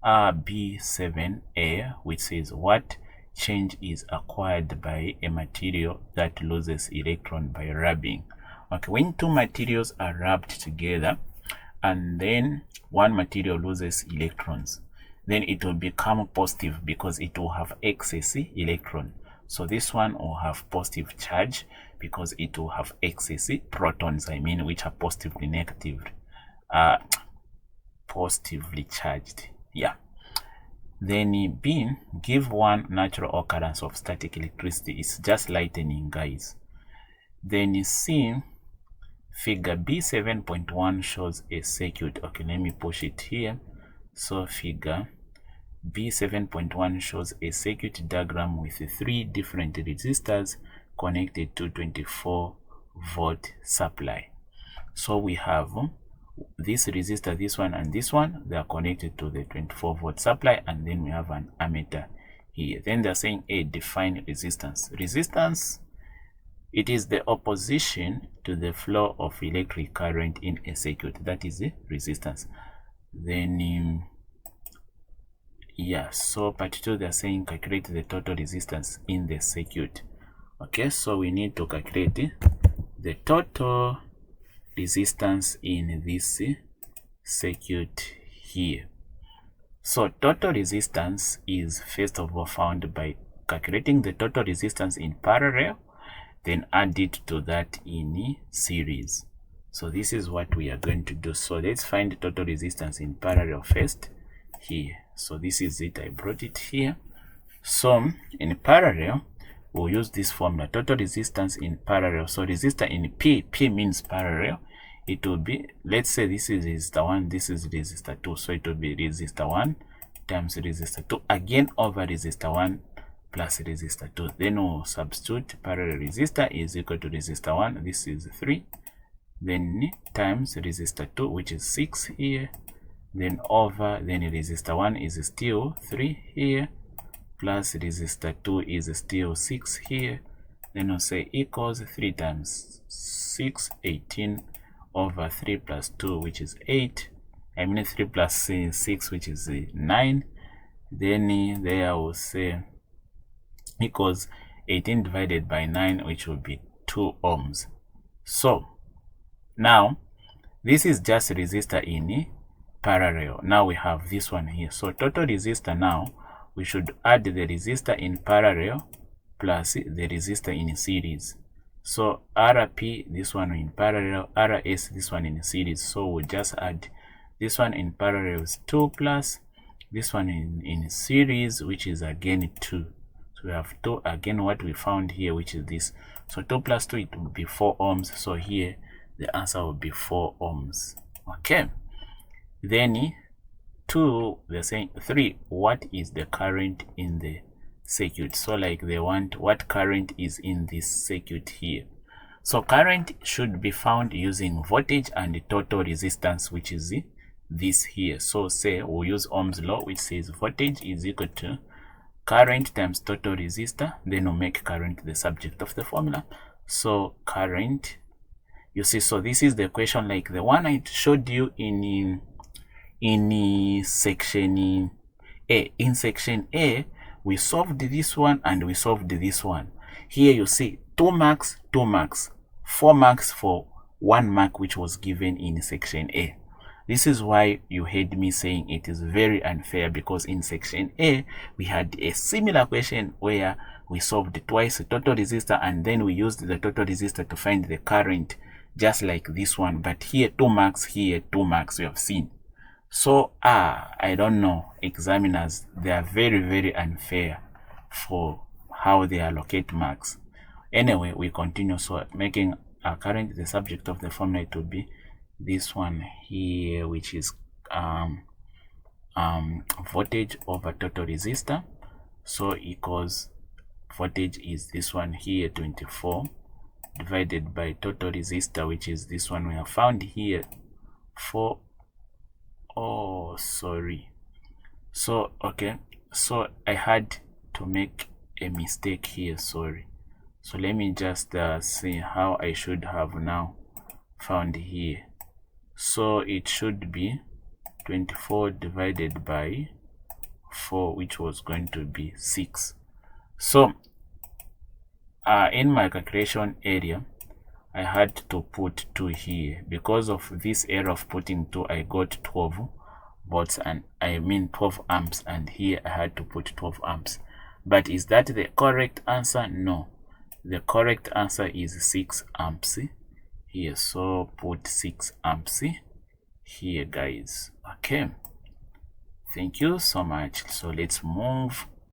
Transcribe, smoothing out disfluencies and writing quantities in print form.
B7A, which says what change is acquired by a material that loses electron by rubbing. Okay, when two materials are rubbed together and then one material loses electrons, then it will become positive because it will have excess electron. So this one will have positive charge because it will have excess protons, which are positively charged. Yeah. Then B, give one natural occurrence of static electricity. It's just lightning, guys. Then C, figure B7.1 shows a circuit. Okay, let me push it here. So figure B7.1 shows a circuit diagram with 3 different resistors connected to 24-volt supply. So we have this resistor, this one and this one, they are connected to the 24-volt supply, and then we have an ammeter here. Then they're saying A, define resistance. Resistance, it is the opposition to the flow of electric current in a circuit. That is the resistance. Then yeah, so part 2, they're saying calculate the total resistance in the circuit. Okay, so we need to calculate the total resistance in this circuit here. So total resistance is first of all found by calculating the total resistance in parallel, then add it to that in series. So this is what we are going to do. So let's find the total resistance in parallel first here. So this is it, I brought it here. So in parallel, we'll use this formula, total resistance in parallel. So resistor in P means parallel. It will be, let's say this is resistor 1, this is resistor 2. So it will be resistor 1 times resistor 2, again over resistor 1 plus resistor 2. Then we'll substitute parallel resistor is equal to resistor 1, this is 3, then times resistor 2, which is 6 here, then over, then resistor 1 is still 3 here, plus resistor 2 is still 6 here. Then we'll say equals 3 times 6, 18 over 3 plus 2, which is 8. 3 plus 6, which is 9. Then there we'll say equals 18 divided by 9, which will be 2 ohms. So now this is just resistor in parallel. Now we have this one here. So total resistor, now we should add the resistor in parallel plus the resistor in series. So RP, this one in parallel, RS, this one in series. So we'll just add this one in parallel is 2 plus this one in series, which is again 2. So we have 2 again, what we found here, which is this. So 2 plus 2, it will be 4 ohms. So here the answer will be 4 ohms. Okay. Then 2, they're saying 3, what is the current in the circuit? So like they want what current is in this circuit here. So current should be found using voltage and the total resistance, which is this here. So say we'll use Ohm's law, which says voltage is equal to current times total resistor. Then we'll make current the subject of the formula. So current, you see, so this is the equation like the one I showed you in section A. In section A, we solved this one and we solved this one. Here you see 2 marks, 2 marks, 4 marks for 1 mark which was given in section A. This is why you heard me saying it is very unfair, because in section A we had a similar question where we solved twice the total resistor and then we used the total resistor to find the current, just like this one. But here 2 marks, here 2 marks, you have seen. So I don't know, examiners, they are very, very unfair for how they allocate marks. Anyway, we continue. So making our current the subject of the formula, it will be this one here, which is voltage over total resistor. So equals voltage is this one here, 24, divided by total resistor, which is this one we have found here, 4. Oh, sorry. So okay, so I had to make a mistake here, sorry. So let me just see how I should have now found here. So it should be 24 divided by 4, which was going to be 6. So in my calculation area, I had to put 2 here. Because of this error of putting 2, I got 12 volts, and I mean 12 amps, and here I had to put 12 amps. But is that the correct answer? No. The correct answer is 6 amps here. So put 6 amps here, guys. Okay. Thank you so much. So let's move